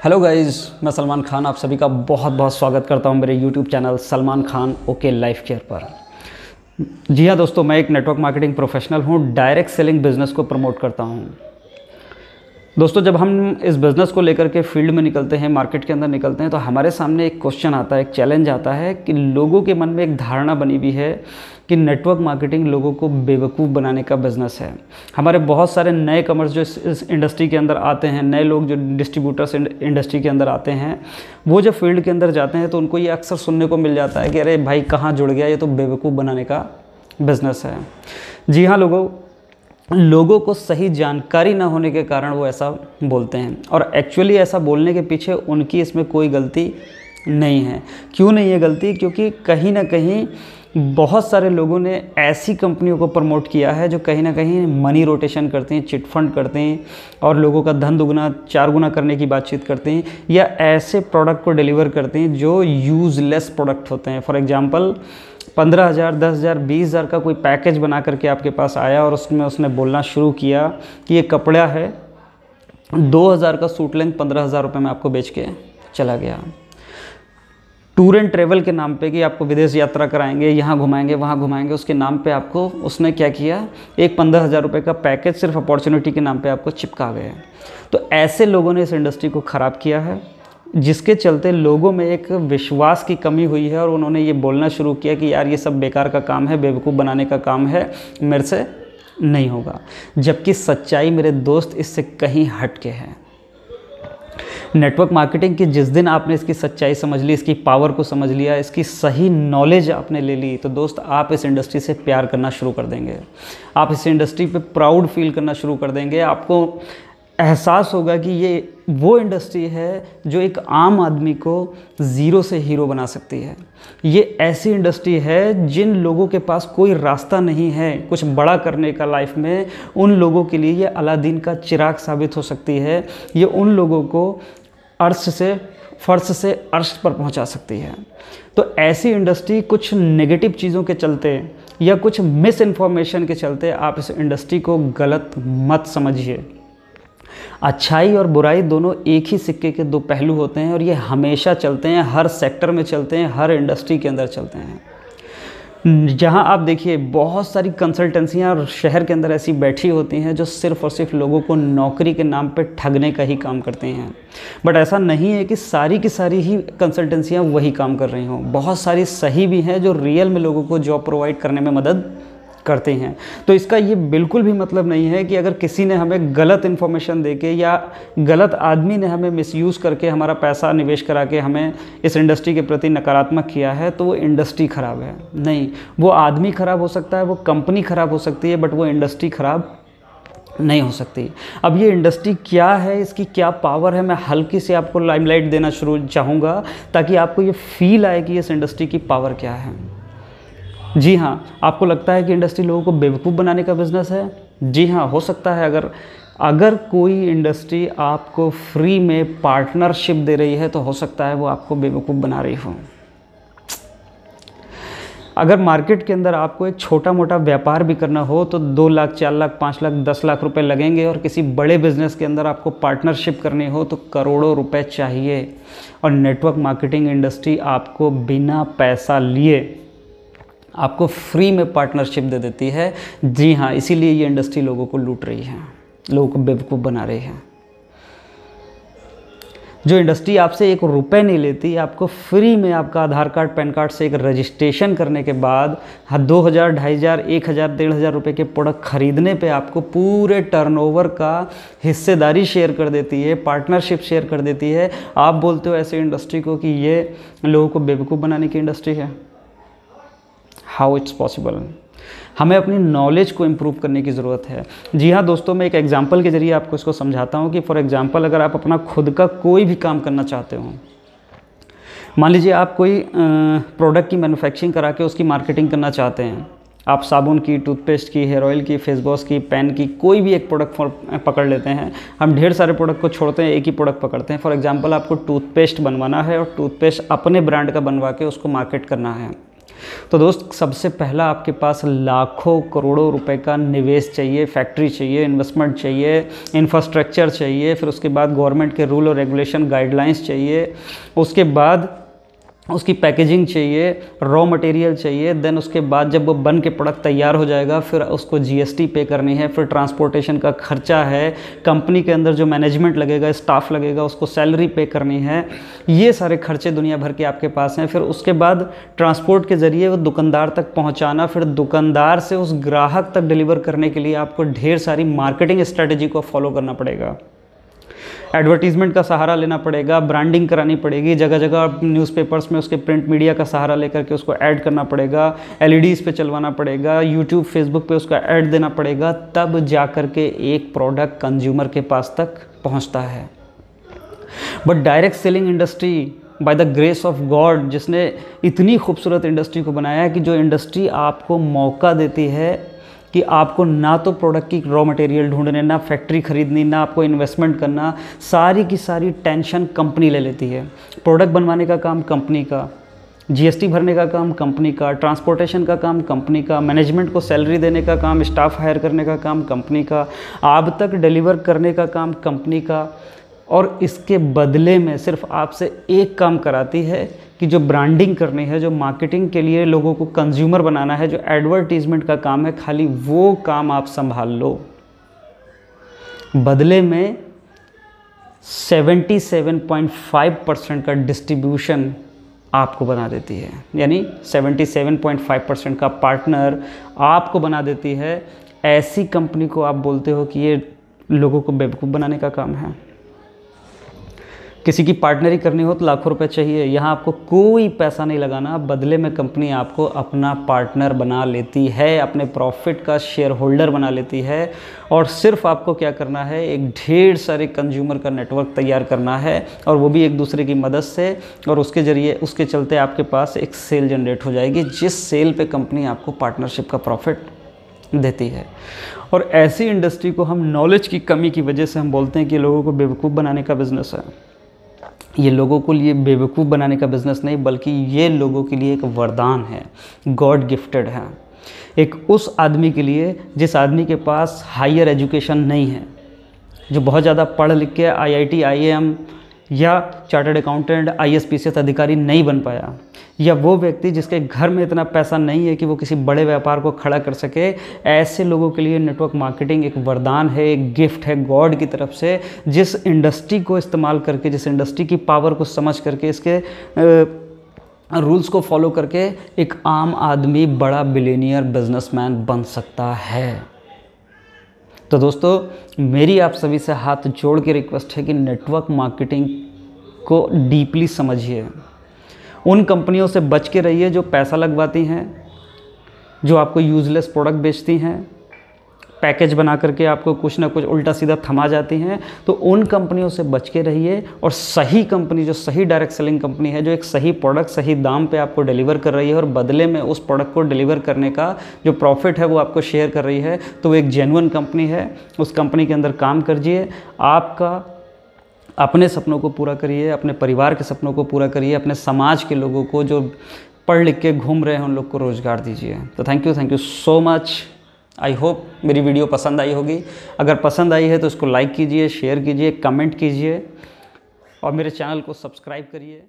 Hello guys, मैं सलमान खान आप सभी का बहुत बहुत स्वागत करता हूं मेरे YouTube channel Salman Khan okay life care पर। जी हाँ दोस्तों, मैं एक नेटवर्क मार्केटिंग प्रोफेशनल हूं, डायरेक्ट सेलिंग बिज़नेस को प्रमोट करता हूं। दोस्तों, जब हम इस बिज़नेस को लेकर के फील्ड में निकलते हैं, मार्केट के अंदर निकलते हैं, तो हमारे सामने एक क्वेश्चन आता है, एक चैलेंज आता है कि लोगों के मन में एक धारणा बनी हुई है कि नेटवर्क मार्केटिंग लोगों को बेवकूफ़ बनाने का बिज़नेस है। हमारे बहुत सारे नए कमर्स जो इस इंडस्ट्री के अंदर आते हैं, नए लोग जो डिस्ट्रीब्यूटर्स इंडस्ट्री के अंदर आते हैं, वो जब फील्ड के अंदर जाते हैं तो उनको ये अक्सर सुनने को मिल जाता है कि अरे भाई कहाँ जुड़ गया, ये तो बेवकूफ़ बनाने का बिज़नेस है। जी हाँ, लोगों को सही जानकारी ना होने के कारण वो ऐसा बोलते हैं, और एक्चुअली ऐसा बोलने के पीछे उनकी इसमें कोई गलती नहीं है। क्यों नहीं है गलती? क्योंकि कहीं ना कहीं बहुत सारे लोगों ने ऐसी कंपनियों को प्रमोट किया है जो कहीं ना कहीं मनी रोटेशन करते हैं, चिट फंड करते हैं और लोगों का धन दुगना चार गुना करने की बातचीत करते हैं, या ऐसे प्रोडक्ट को डिलीवर करते हैं जो यूज़लेस प्रोडक्ट होते हैं। फॉर एग्जांपल 15,000, 10,000, 20,000 का कोई पैकेज बना करके आपके पास आया और उसमें उसने बोलना शुरू किया कि ये कपड़ा है, 2,000 का सूट लेंथ 15,000 रुपये में आपको बेच के चला गया। टूर एंड ट्रेवल के नाम पे कि आपको विदेश यात्रा कराएंगे, यहाँ घुमाएंगे वहाँ घुमाएंगे, उसके नाम पे आपको उसने क्या किया, एक 15,000 रुपये का पैकेज सिर्फ अपॉर्चुनिटी के नाम पे आपको चिपका गया। तो ऐसे लोगों ने इस इंडस्ट्री को ख़राब किया है, जिसके चलते लोगों में एक विश्वास की कमी हुई है और उन्होंने ये बोलना शुरू किया कि यार ये सब बेकार का काम है, बेवकूफ़ बनाने का काम है, मेरे से नहीं होगा। जबकि सच्चाई मेरे दोस्त इससे कहीं हट के है। नेटवर्क मार्केटिंग की जिस दिन आपने इसकी सच्चाई समझ ली, इसकी पावर को समझ लिया, इसकी सही नॉलेज आपने ले ली, तो दोस्त आप इस इंडस्ट्री से प्यार करना शुरू कर देंगे। आप इस इंडस्ट्री पे प्राउड फील करना शुरू कर देंगे। आपको एहसास होगा कि ये वो इंडस्ट्री है जो एक आम आदमी को ज़ीरो से हीरो बना सकती है। ये ऐसी इंडस्ट्री है जिन लोगों के पास कोई रास्ता नहीं है कुछ बड़ा करने का लाइफ में, उन लोगों के लिए ये अलादीन का चिराग साबित हो सकती है। ये उन लोगों को फर्श से अर्श पर पहुंचा सकती है। तो ऐसी इंडस्ट्री कुछ नेगेटिव चीज़ों के चलते या कुछ मिस इन्फॉर्मेशन के चलते आप इस इंडस्ट्री को गलत मत समझिए। अच्छाई और बुराई दोनों एक ही सिक्के के दो पहलू होते हैं और ये हमेशा चलते हैं, हर सेक्टर में चलते हैं, हर इंडस्ट्री के अंदर चलते हैं। जहाँ आप देखिए बहुत सारी कंसल्टेंसियाँ और शहर के अंदर ऐसी बैठी होती हैं जो सिर्फ़ और सिर्फ लोगों को नौकरी के नाम पे ठगने का ही काम करते हैं। बट ऐसा नहीं है कि सारी की सारी ही कंसल्टेंसियाँ वही काम कर रही हों। बहुत सारी सही भी हैं जो रियल में लोगों को जॉब प्रोवाइड करने में मदद करते हैं। तो इसका ये बिल्कुल भी मतलब नहीं है कि अगर किसी ने हमें गलत इन्फॉर्मेशन देके या गलत आदमी ने हमें मिसयूज़ करके हमारा पैसा निवेश करा के हमें इस इंडस्ट्री के प्रति नकारात्मक किया है तो वो इंडस्ट्री ख़राब है। नहीं, वो आदमी ख़राब हो सकता है, वो कंपनी ख़राब हो सकती है, बट वो इंडस्ट्री ख़राब नहीं हो सकती। अब ये इंडस्ट्री क्या है, इसकी क्या पावर है, मैं हल्की से आपको लाइमलाइट देना शुरू चाहूँगा ताकि आपको ये फील आए कि इस इंडस्ट्री की पावर क्या है। जी हाँ, आपको लगता है कि इंडस्ट्री लोगों को बेवकूफ़ बनाने का बिज़नेस है? जी हाँ, हो सकता है। अगर कोई इंडस्ट्री आपको फ्री में पार्टनरशिप दे रही है तो हो सकता है वो आपको बेवकूफ़ बना रही हो। अगर मार्केट के अंदर आपको एक छोटा मोटा व्यापार भी करना हो तो 2 लाख, 4 लाख, 5 लाख, 10 लाख रुपए लगेंगे, और किसी बड़े बिज़नेस के अंदर आपको पार्टनरशिप करनी हो तो करोड़ों रुपए चाहिए। और नेटवर्क मार्केटिंग इंडस्ट्री आपको बिना पैसा लिए आपको फ्री में पार्टनरशिप दे देती है। जी हाँ, इसीलिए ये इंडस्ट्री लोगों को लूट रही है, लोगों को बेवकूफ़ बना रही है। जो इंडस्ट्री आपसे 1 रुपये नहीं लेती, आपको फ्री में आपका आधार कार्ड, पैन कार्ड से एक रजिस्ट्रेशन करने के बाद 2,000, 2,500, 1,000, 1,500 रुपये के प्रोडक्ट खरीदने पे आपको पूरे टर्नओवर का हिस्सेदारी शेयर कर देती है, पार्टनरशिप शेयर कर देती है। आप बोलते हो ऐसे इंडस्ट्री को कि ये लोगों को बेवकूफ़ बनाने की इंडस्ट्री है। How it's possible? हमें अपनी नॉलेज को इम्प्रूव करने की ज़रूरत है। जी हाँ दोस्तों, मैं एक एग्जांपल के ज़रिए आपको इसको समझाता हूँ कि फॉर एग्जांपल अगर आप अपना खुद का कोई भी काम करना चाहते हो, मान लीजिए आप कोई प्रोडक्ट की मैन्युफैक्चरिंग करा के उसकी मार्केटिंग करना चाहते हैं। आप साबुन की, टूथपेस्ट की, हेयर ऑयल की, फेस वॉश की, पेन की, कोई भी एक प्रोडक्ट पकड़ लेते हैं। हम ढेर सारे प्रोडक्ट को छोड़ते हैं, एक ही प्रोडक्ट पकड़ते हैं। फॉर एग्जांपल आपको टूथपेस्ट बनवाना है और टूथपेस्ट अपने ब्रांड का बनवा के उसको मार्केट करना है। तो दोस्त, सबसे पहला आपके पास लाखों करोड़ों रुपए का निवेश चाहिए, फैक्ट्री चाहिए, इन्वेस्टमेंट चाहिए, इंफ्रास्ट्रक्चर चाहिए, फिर उसके बाद गवर्नमेंट के रूल और रेगुलेशन गाइडलाइंस चाहिए, उसके बाद उसकी पैकेजिंग चाहिए, रॉ मटेरियल चाहिए, देन उसके बाद जब वो बन के प्रोडक्ट तैयार हो जाएगा फिर उसको जीएसटी पे करनी है, फिर ट्रांसपोर्टेशन का खर्चा है, कंपनी के अंदर जो मैनेजमेंट लगेगा, स्टाफ लगेगा, उसको सैलरी पे करनी है, ये सारे खर्चे दुनिया भर के आपके पास हैं। फिर उसके बाद ट्रांसपोर्ट के ज़रिए वो दुकानदार तक पहुँचाना, फिर दुकानदार से उस ग्राहक तक डिलीवर करने के लिए आपको ढेर सारी मार्केटिंग स्ट्रेटजी को फॉलो करना पड़ेगा, एडवर्टीज़मेंट का सहारा लेना पड़ेगा, ब्रांडिंग करानी पड़ेगी, जगह जगह न्यूज़पेपर्स में उसके प्रिंट मीडिया का सहारा लेकर के उसको ऐड करना पड़ेगा, एलईडीज़ पे चलवाना पड़ेगा, यूट्यूब फेसबुक पे उसका ऐड देना पड़ेगा, तब जा कर के एक प्रोडक्ट कंज्यूमर के पास तक पहुंचता है। But direct selling industry by the grace of God, जिसने इतनी खूबसूरत इंडस्ट्री को बनाया है कि जो इंडस्ट्री आपको मौका देती है कि आपको ना तो प्रोडक्ट की रॉ मटेरियल ढूंढने, ना फैक्ट्री खरीदनी, ना आपको इन्वेस्टमेंट करना, सारी की सारी टेंशन कंपनी ले लेती है। प्रोडक्ट बनवाने का काम कंपनी का, जीएसटी भरने का काम कंपनी का, ट्रांसपोर्टेशन का काम कंपनी का, मैनेजमेंट को सैलरी देने का काम, स्टाफ हायर करने का काम कंपनी का, आप तक डिलीवर करने का काम कंपनी का, और इसके बदले में सिर्फ आपसे एक काम कराती है कि जो ब्रांडिंग करनी है, जो मार्केटिंग के लिए लोगों को कंज्यूमर बनाना है, जो एडवर्टीजमेंट का काम है, खाली वो काम आप संभाल लो। बदले में 77.5% का डिस्ट्रीब्यूशन आपको बना देती है, यानी 77.5% का पार्टनर आपको बना देती है। ऐसी कंपनी को आप बोलते हो कि ये लोगों को बेवकूफ़ बनाने का काम है। किसी की पार्टनरी करनी हो तो लाखों रुपए चाहिए, यहाँ आपको कोई पैसा नहीं लगाना, बदले में कंपनी आपको अपना पार्टनर बना लेती है, अपने प्रॉफिट का शेयर होल्डर बना लेती है, और सिर्फ आपको क्या करना है, एक ढेर सारे कंज्यूमर का नेटवर्क तैयार करना है, और वो भी एक दूसरे की मदद से, और उसके ज़रिए उसके चलते आपके पास एक सेल जनरेट हो जाएगी, जिस सेल पे कंपनी आपको पार्टनरशिप का प्रॉफिट देती है। और ऐसी इंडस्ट्री को हम नॉलेज की कमी की वजह से हम बोलते हैं कि लोगों को बेवकूफ़ बनाने का बिज़नेस है। ये लोगों को लिए बेवकूफ़ बनाने का बिज़नेस नहीं, बल्कि ये लोगों के लिए एक वरदान है, गॉड गिफ्टेड है। एक उस आदमी के लिए जिस आदमी के पास हायर एजुकेशन नहीं है, जो बहुत ज़्यादा पढ़ लिख के आईआईटी, आईएएम या चार्टर्ड अकाउंटेंट, आईएएस अधिकारी नहीं बन पाया, या वो व्यक्ति जिसके घर में इतना पैसा नहीं है कि वो किसी बड़े व्यापार को खड़ा कर सके, ऐसे लोगों के लिए नेटवर्क मार्केटिंग एक वरदान है, एक गिफ्ट है गॉड की तरफ से। जिस इंडस्ट्री को इस्तेमाल करके, जिस इंडस्ट्री की पावर को समझ करके, इसके रूल्स को फॉलो करके एक आम आदमी बड़ा बिलियनियर बिजनेसमैन बन सकता है। तो दोस्तों, मेरी आप सभी से हाथ जोड़ के रिक्वेस्ट है कि नेटवर्क मार्केटिंग को डीपली समझिए। उन कंपनियों से बच के रहिए जो पैसा लगवाती हैं, जो आपको यूज़लेस प्रोडक्ट बेचती हैं, पैकेज बना करके आपको कुछ ना कुछ उल्टा सीधा थमा जाती हैं। तो उन कंपनियों से बच के रहिए, और सही कंपनी, जो सही डायरेक्ट सेलिंग कंपनी है, जो एक सही प्रोडक्ट सही दाम पे आपको डिलीवर कर रही है, और बदले में उस प्रोडक्ट को डिलीवर करने का जो प्रॉफिट है वो आपको शेयर कर रही है, तो वो एक जेन्युइन कंपनी है। उस कंपनी के अंदर काम करिए, आपका अपने सपनों को पूरा करिए, अपने परिवार के सपनों को पूरा करिए, अपने समाज के लोगों को जो पढ़ लिख के घूम रहे हैं उन लोग को रोज़गार दीजिए। तो thank you so much. I hope मेरी वीडियो पसंद आई होगी। अगर पसंद आई है तो इसको लाइक कीजिए, शेयर कीजिए, कमेंट कीजिए, और मेरे चैनल को सब्सक्राइब करिए।